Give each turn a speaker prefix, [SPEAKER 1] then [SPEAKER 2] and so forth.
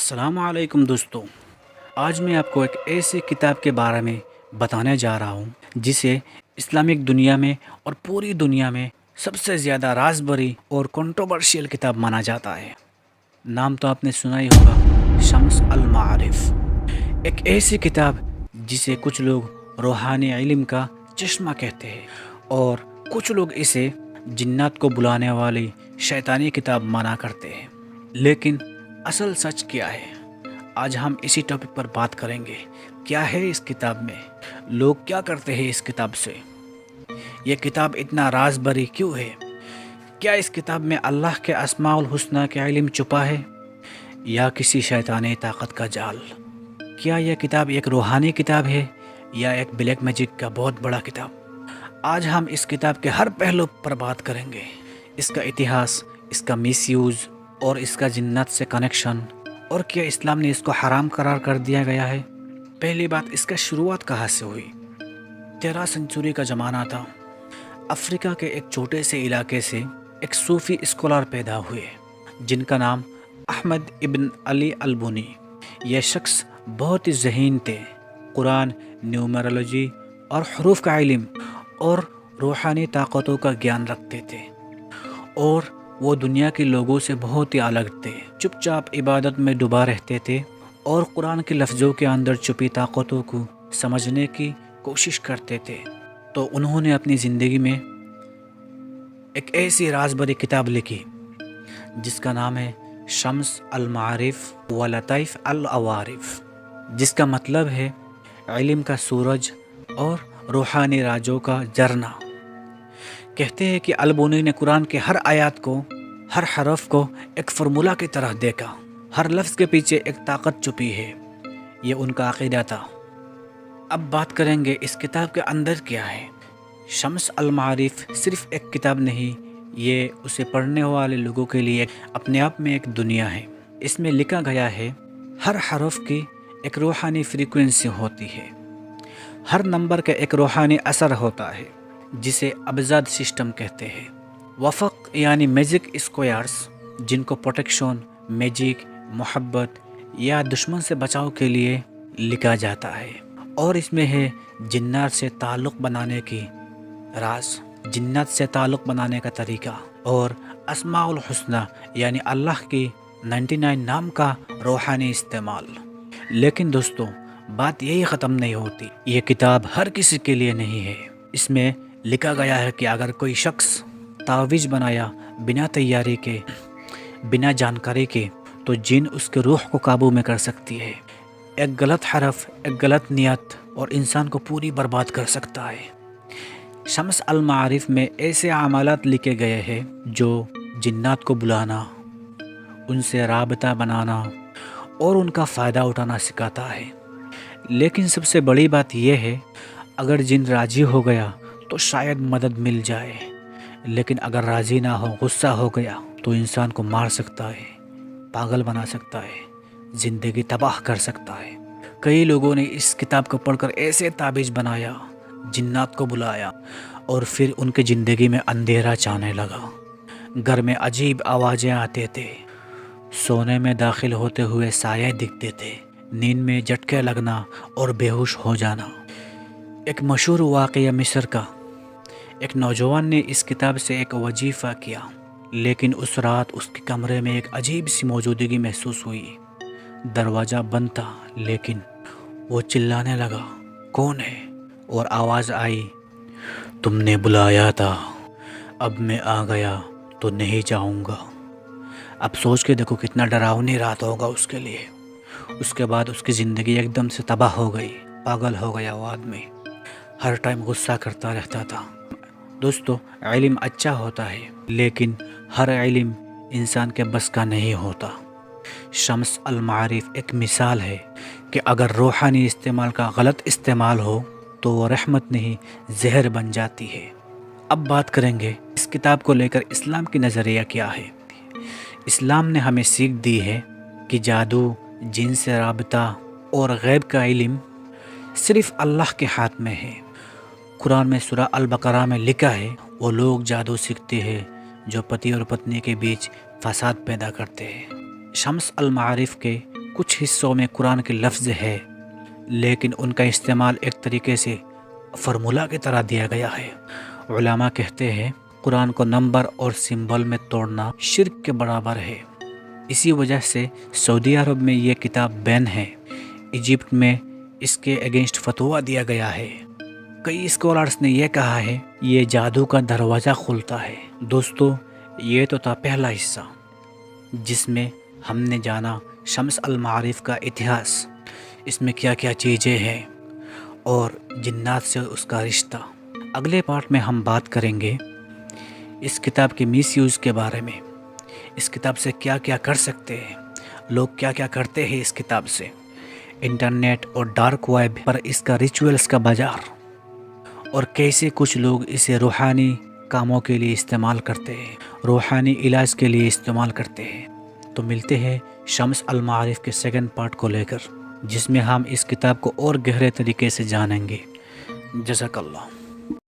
[SPEAKER 1] السلام علیکم دوستو، آج میں آپ کو ایک ایسی کتاب کے بارے میں بتانے جا رہا ہوں جسے اسلامک دنیا میں اور پوری دنیا میں سب سے زیادہ راز بری اور کنٹروورشیل کتاب مانا جاتا ہے۔ نام تو آپ نے سنا ہی ہوگا، شمس المعارف۔ ایک ایسی کتاب جسے کچھ لوگ روحانی علم کا چشمہ کہتے ہیں اور کچھ لوگ اسے جنات کو بلانے والی شیطانی کتاب مانا کرتے ہیں، لیکن اصل سچ کیا ہے؟ آج ہم اسی ٹاپک پر بات کریں گے۔ کیا ہے اس کتاب میں؟ لوگ کیا کرتے ہیں اس کتاب سے؟ یہ کتاب اتنا راز بری کیوں ہے؟ کیا اس کتاب میں اللہ کے اسماء الحسنی کے علم چھپا ہے یا کسی شیطانی طاقت کا جال؟ کیا یہ کتاب ایک روحانی کتاب ہے یا ایک بلیک میجک کا بہت بڑا کتاب؟ آج ہم اس کتاب کے ہر پہلو پر بات کریں گے، اس کا اتہاس، اس کا میس یوز اور اس کا جنات سے کنیکشن، اور کیا اسلام نے اس کو حرام قرار کر دیا گیا ہے۔ پہلی بات، اس کا شروعات کہاں سے ہوئی؟ 13 سنچری کا زمانہ تھا۔ افریقہ کے ایک چھوٹے سے علاقے سے ایک صوفی اسکالر پیدا ہوئے جن کا نام احمد ابن علی البونی۔ یہ شخص بہت ہی ذہین تھے، قرآن، نیومرولوجی اور حروف کا علم اور روحانی طاقتوں کا گیان رکھتے تھے، اور وہ دنیا کے لوگوں سے بہت ہی الگ تھے۔ چپ چاپ عبادت میں ڈوبا رہتے تھے اور قرآن کے لفظوں کے اندر چھپی طاقتوں کو سمجھنے کی کوشش کرتے تھے۔ تو انہوں نے اپنی زندگی میں ایک ایسی راز بری کتاب لکھی جس کا نام ہے شمس المعارف و لطائف العوارف، جس کا مطلب ہے علم کا سورج اور روحانی راجوں کا جھرنا۔ کہتے ہیں کہ البونی نے قرآن کے ہر آیات کو، ہر حرف کو ایک فارمولہ کی طرح دیکھا، ہر لفظ کے پیچھے ایک طاقت چھپی ہے، یہ ان کا عقیدہ تھا۔ اب بات کریں گے اس کتاب کے اندر کیا ہے۔ شمس المعارف صرف ایک کتاب نہیں، یہ اسے پڑھنے والے لوگوں کے لیے اپنے آپ میں ایک دنیا ہے۔ اس میں لکھا گیا ہے ہر حرف کی ایک روحانی فریکوینسی ہوتی ہے، ہر نمبر کا ایک روحانی اثر ہوتا ہے جسے ابجاد سسٹم کہتے ہیں۔ وفق یعنی میجک اسکوائرز، جن کو پروٹیکشن، میجک، محبت یا دشمن سے بچاؤ کے لیے لکھا جاتا ہے۔ اور اس میں ہے جنات سے تعلق بنانے کی راز، جنات سے تعلق بنانے کا طریقہ، اور اسماء الحسنی یعنی اللہ کی 99 نام کا روحانی استعمال۔ لیکن دوستو، بات یہی ختم نہیں ہوتی۔ یہ کتاب ہر کسی کے لیے نہیں ہے۔ اس میں لکھا گیا ہے کہ اگر کوئی شخص تعویذ بنایا بنا تیاری کے، بنا جانکاری کے، تو جن اس کے روح کو قابو میں کر سکتی ہے۔ ایک غلط حرف، ایک غلط نیت اور انسان کو پوری برباد کر سکتا ہے۔ شمس المعارف میں ایسے عملات لکھے گئے ہیں جو جنات کو بلانا، ان سے رابطہ بنانا اور ان کا فائدہ اٹھانا سکھاتا ہے۔ لیکن سب سے بڑی بات یہ ہے، اگر جن راضی ہو گیا تو شاید مدد مل جائے، لیکن اگر راضی نہ ہو، غصہ ہو گیا، تو انسان کو مار سکتا ہے، پاگل بنا سکتا ہے، زندگی تباہ کر سکتا ہے۔ کئی لوگوں نے اس کتاب کو پڑھ کر ایسے تعبیذ بنایا، جنات کو بلایا، اور پھر ان کی زندگی میں اندھیرا چھانے لگا، گھر میں عجیب آوازیں آتے تھے، سونے میں داخل ہوتے ہوئے سائے دکھتے تھے، نیند میں جھٹکے لگنا اور بے ہوش ہو جانا۔ ایک مشہور واقعہ مصر کا، ایک نوجوان نے اس کتاب سے ایک وظیفہ کیا، لیکن اس رات اس کے کمرے میں ایک عجیب سی موجودگی محسوس ہوئی۔ دروازہ بند تھا لیکن وہ چلانے لگا، کون ہے؟ اور آواز آئی، تم نے بلایا تھا، اب میں آ گیا تو نہیں جاؤں گا۔ اب سوچ کے دیکھو کتنا ڈراؤنی رات ہوگا اس کے لیے۔ اس کے بعد اس کی زندگی ایک دم سے تباہ ہو گئی، پاگل ہو گیا وہ آدمی، ہر ٹائم غصہ کرتا رہتا تھا۔ دوستو، علم اچھا ہوتا ہے لیکن ہر علم انسان کے بس کا نہیں ہوتا۔ شمس المعارف ایک مثال ہے کہ اگر روحانی استعمال کا غلط استعمال ہو تو وہ رحمت نہیں، زہر بن جاتی ہے۔ اب بات کریں گے اس کتاب کو لے کر اسلام کی نظریہ کیا ہے۔ اسلام نے ہمیں سیکھ دی ہے کہ جادو، جن سے رابطہ اور غیب کا علم صرف اللہ کے ہاتھ میں ہے۔ قرآن میں سورہ البقرہ میں لکھا ہے، وہ لوگ جادو سیکھتے ہیں جو پتی اور پتنی کے بیچ فساد پیدا کرتے ہیں۔ شمس المعارف کے کچھ حصوں میں قرآن کے لفظ ہے، لیکن ان کا استعمال ایک طریقے سے فارمولہ کی طرح دیا گیا ہے۔ علماء کہتے ہیں قرآن کو نمبر اور سمبل میں توڑنا شرک کے برابر ہے۔ اسی وجہ سے سعودی عرب میں یہ کتاب بین ہے۔ ایجپٹ میں اس کے اگینسٹ فتویٰ دیا گیا ہے۔ کئی اسکالرز نے یہ کہا ہے یہ جادو کا دروازہ کھولتا ہے۔ دوستو، یہ تو تھا پہلا حصہ جس میں ہم نے جانا شمس المعارف کا اتہاس، اس میں کیا کیا چیزیں ہیں اور جنات سے اس کا رشتہ۔ اگلے پارٹ میں ہم بات کریں گے اس کتاب کے میس یوز کے بارے میں، اس کتاب سے کیا کیا کر سکتے ہیں، لوگ کیا کیا کرتے ہیں اس کتاب سے، انٹرنیٹ اور ڈارک ویب پر اس کا ریچولز کا بازار، اور کیسے کچھ لوگ اسے روحانی کاموں کے لیے استعمال کرتے ہیں، روحانی علاج کے لیے استعمال کرتے ہیں۔ تو ملتے ہیں شمس المعارف کے سیکنڈ پارٹ کو لے کر، جس میں ہم اس کتاب کو اور گہرے طریقے سے جانیں گے۔ جزاک اللہ۔